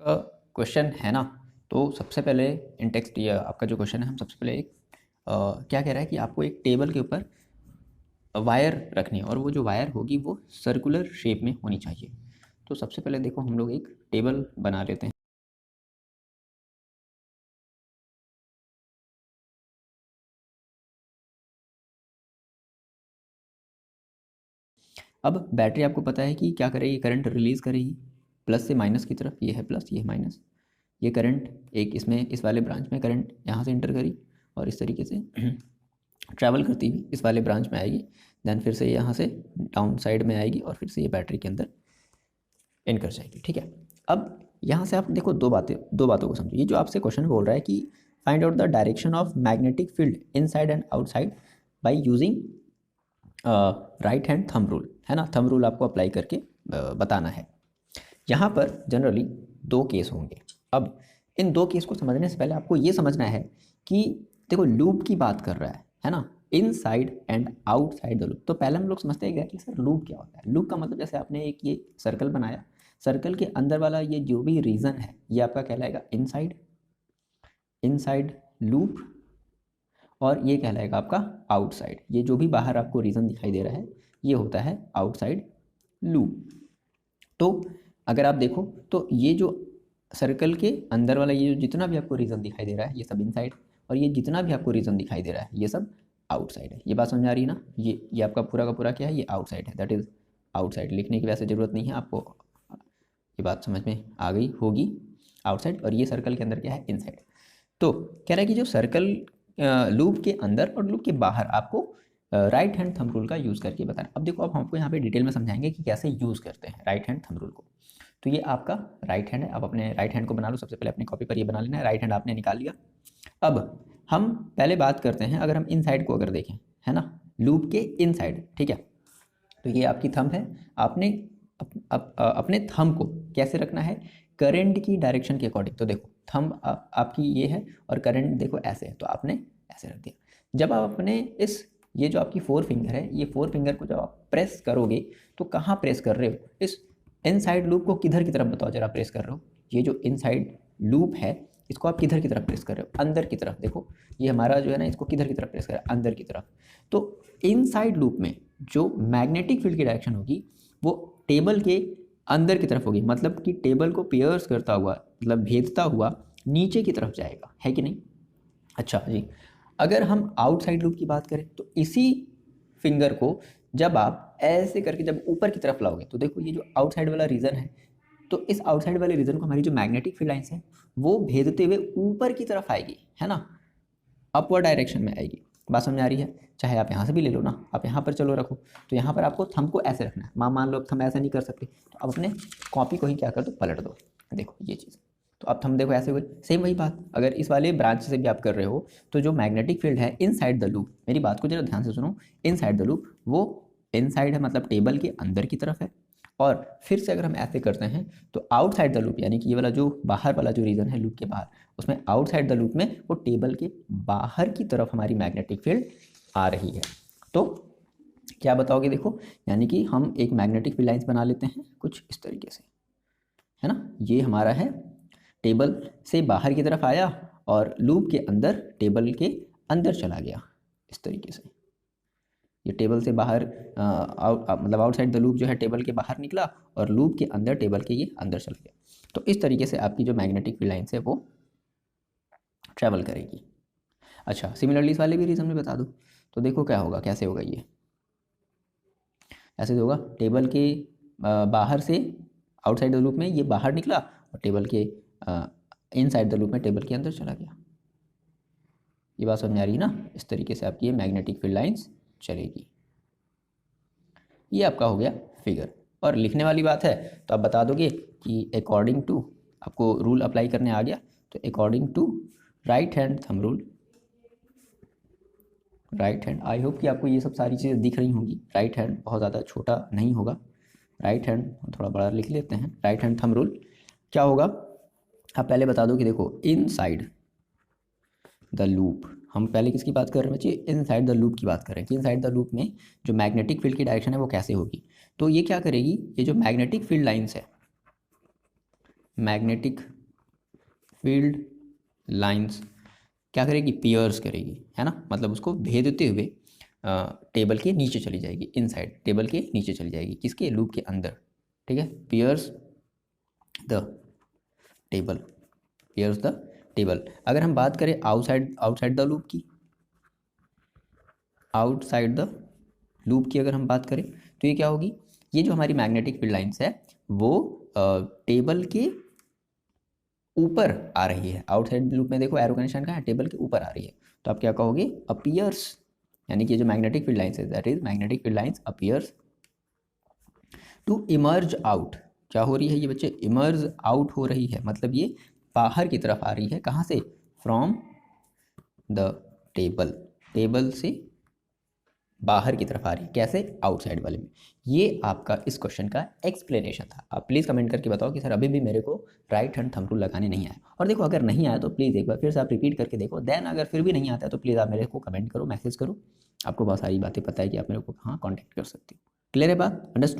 का क्वेश्चन है ना। तो सबसे पहले इन टेक्स्ट ये आपका जो क्वेश्चन है, हम सबसे पहले एक क्या कह रहा है कि आपको एक टेबल के ऊपर वायर रखनी है और वो जो वायर होगी वो सर्कुलर शेप में होनी चाहिए। तो सबसे पहले देखो हम लोग एक टेबल बना लेते हैं। अब बैटरी आपको पता है कि क्या करेगी, करंट रिलीज़ करेगी प्लस से माइनस की तरफ। ये है प्लस, ये है माइनस। ये करंट एक इसमें इस वाले ब्रांच में करंट यहाँ से इंटर करी और इस तरीके से ट्रैवल करती हुई इस वाले ब्रांच में आएगी। देन फिर से यहाँ से डाउन साइड में आएगी और फिर से ये बैटरी के अंदर इन कर जाएगी। ठीक है। अब यहाँ से आप देखो दो बातों को समझो। ये जो आपसे क्वेश्चन बोल रहा है कि find out the direction of magnetic field inside and outside by using right hand thumb rule, है ना। थंब रूल आपको अप्लाई करके बताना है। यहाँ पर जनरली दो केस होंगे। अब इन दो केस को समझने से पहले आपको ये समझना है कि देखो लूप की बात कर रहा है ना, inside and outside the loop. तो पहले हम लोग समझते हैं कि सर लूप क्या होता है। लूप का मतलब जैसे आपने एक ये सर्कल बनाया, सर्कल के अंदर वाला ये जो भी रीजन है ये आपका कहलाएगा इनसाइड, इनसाइड लूप, और ये कहलाएगा आपका आउटसाइड। ये जो भी बाहर आपको रीजन दिखाई दे रहा है ये होता है आउटसाइड लूप। तो अगर आप देखो तो ये जो सर्कल के अंदर वाला ये जो जितना भी आपको रीजन दिखाई दे रहा है ये सब इनसाइड, और ये जितना भी आपको रीजन दिखाई दे रहा है ये सब आउटसाइड है। ये बात समझ आ रही है ना। ये आपका पूरा का पूरा क्या है, ये आउटसाइड है, दैट इज आउटसाइड। लिखने की वैसे ज़रूरत नहीं है आपको, ये बात समझ में आ गई होगी। आउटसाइड, और ये सर्कल के अंदर क्या है, इनसाइड। तो कह रहा है कि जो सर्कल लूप के अंदर और लूप के बाहर आपको राइट हैंड थंब रूल का यूज़ करके बताना। अब देखो अब हमको यहाँ पे डिटेल में समझाएंगे कि कैसे यूज़ करते हैं राइट हैंड थंब रूल को। तो ये आपका राइट हैंड है। आप अपने राइट हैंड को बना लो। सबसे पहले अपनी कॉपी पर ये बना लेना है। राइट हैंड आपने निकाल लिया। अब हम पहले बात करते हैं, अगर हम इन साइड को अगर देखें, है ना, लूप के इन साइड, ठीक है। तो ये आपकी थंब है। आपने अपने थंब को कैसे रखना है, करंट की डायरेक्शन के अकॉर्डिंग। तो देखो थंब आपकी ये है और करंट देखो ऐसे है, तो आपने ऐसे रख दिया। जब आप अपने इस ये जो आपकी फोर फिंगर है, ये फोर फिंगर को जब आप प्रेस करोगे तो कहाँ प्रेस कर रहे हो, इस इनसाइड लूप को किधर की तरफ बताओ जरा प्रेस कर रहे हो। ये जो इनसाइड लूप है इसको आप किधर की तरफ प्रेस कर रहे हो, अंदर की तरफ। देखो ये हमारा जो है ना, इसको किधर की तरफ प्रेस कर रहा है, अंदर की तरफ। तो इनसाइड लूप में जो मैग्नेटिक फील्ड की डायरेक्शन होगी वो टेबल के अंदर की तरफ होगी, मतलब कि टेबल को पियर्स करता हुआ, मतलब भेदता हुआ नीचे की तरफ जाएगा, है कि नहीं। अच्छा जी। अगर हम आउटसाइड लूप की बात करें तो इसी फिंगर को जब आप ऐसे करके जब ऊपर की तरफ लाओगे तो देखो ये जो आउटसाइड वाला रीजन है, तो इस आउटसाइड वाले रीजन को हमारी जो मैग्नेटिक फील्ड लाइंस है वो भेदते हुए ऊपर की तरफ आएगी, है ना, अपवर्ड डायरेक्शन में आएगी। बात समझ आ रही है। चाहे आप यहाँ से भी ले लो ना, आप यहाँ पर चलो रखो, तो यहाँ पर आपको थंब को ऐसे रखना है। मान लो थंब ऐसा नहीं कर सकते तो आप अपने कॉपी को ही क्या कर दो, पलट दो। देखो ये चीज़, तो अब थंब देखो ऐसे हुए। सेम वही बात अगर इस वाले ब्रांच से भी आप कर रहे हो, तो जो मैग्नेटिक फील्ड है इनसाइड द लूप, मेरी बात को जरा ध्यान से सुनो, इनसाइड द लूप वो इनसाइड है, मतलब टेबल के अंदर की तरफ है। और फिर से अगर हम ऐसे करते हैं तो आउटसाइड द लूप, यानी कि ये वाला जो बाहर वाला जो रीजन है लूप के बाहर, उसमें आउटसाइड द लूप में वो टेबल के बाहर की तरफ हमारी मैग्नेटिक फील्ड आ रही है। तो क्या बताओगे, देखो यानी कि हम एक मैग्नेटिक फील्ड लाइंस बना लेते हैं कुछ इस तरीके से, है ना। ये हमारा है, टेबल से बाहर की तरफ आया और लूप के अंदर टेबल के अंदर चला गया इस तरीके से। ये टेबल से बाहर मतलब आउटसाइड द लूप जो है टेबल के बाहर निकला और लूप के अंदर टेबल के ये अंदर चला गया। तो इस तरीके से आपकी जो मैग्नेटिक फील्ड लाइंस है वो ट्रैवल करेगी। अच्छा, सिमिलरली इस वाले भी रीजन में बता दूँ तो देखो क्या होगा, कैसे होगा ये, ऐसे होगा। टेबल के बाहर से आउटसाइड द लूप में ये बाहर निकला और टेबल के इनसाइड द लूप में टेबल के अंदर चला गया। ये बात समझ आ रही है ना। इस तरीके से आपकी ये मैग्नेटिक फील्ड लाइंस चलेगी। ये आपका हो गया फिगर। और लिखने वाली बात है तो आप बता दोगे कि अकॉर्डिंग टू, आपको रूल अप्लाई करने आ गया, तो according to right hand thumb rule, right hand, I hope कि आपको ये सब सारी चीज़ें दिख रही होंगी। राइट हैंड बहुत ज़्यादा छोटा नहीं होगा, राइट हैंड थोड़ा बड़ा लिख लेते हैं। राइट हैंड थंब रूल क्या होगा, आप पहले बता दो कि देखो इन साइड द लूप, हम पहले किसकी बात कर रहे हैं बच्चे, इन साइड द लूप की बात कर रहे हैं कि इन साइड द लूप में जो मैग्नेटिक फील्ड की डायरेक्शन है वो कैसे होगी। तो ये क्या करेगी, ये जो मैग्नेटिक फील्ड लाइंस है मैग्नेटिक फील्ड लाइंस क्या करेगी, पियर्स करेगी, है ना, मतलब उसको भेदते हुए टेबल के नीचे चली जाएगी, इनसाइड टेबल के नीचे चली जाएगी, किसके, लूप के अंदर, ठीक है, pierce the table, pierce the table. अगर हम बात करें आउटसाइड द लूप की, आउटसाइड द लूप की अगर हम बात करें तो ये क्या होगी, ये जो हमारी मैग्नेटिक फील्ड लाइंस है वो टेबल के ऊपर आ रही है। आउटसाइड लूप में देखो एरो का निशान कहाँ है, टेबल के ऊपर आ रही है, तो आप क्या कहोगे, अपीयर्स, यानी कि जो मैग्नेटिक फील्ड लाइंस है that is magnetic field lines appears to emerge out. क्या हो रही है ये बच्चे, इमर्ज आउट हो रही है, मतलब ये बाहर की तरफ आ रही है, कहाँ से, फ्रॉम द टेबल, टेबल से बाहर की तरफ आ रही है, कैसे, आउटसाइड वाले में। ये आपका इस क्वेश्चन का एक्सप्लेनेशन था। आप प्लीज़ कमेंट करके बताओ कि सर अभी भी मेरे को राइट हैंड थंब रूल लगाने नहीं आया। और देखो अगर नहीं आया तो प्लीज़ एक बार फिर से आप रिपीट करके देखो, देन अगर फिर भी नहीं आता है तो प्लीज़ आप मेरे को कमेंट करो, मैसेज करो, आपको बहुत सारी बातें पता है कि आप मेरे को कहाँ कॉन्टैक्ट कर सकते हो। क्लियर है बात, अंडरस्टूड।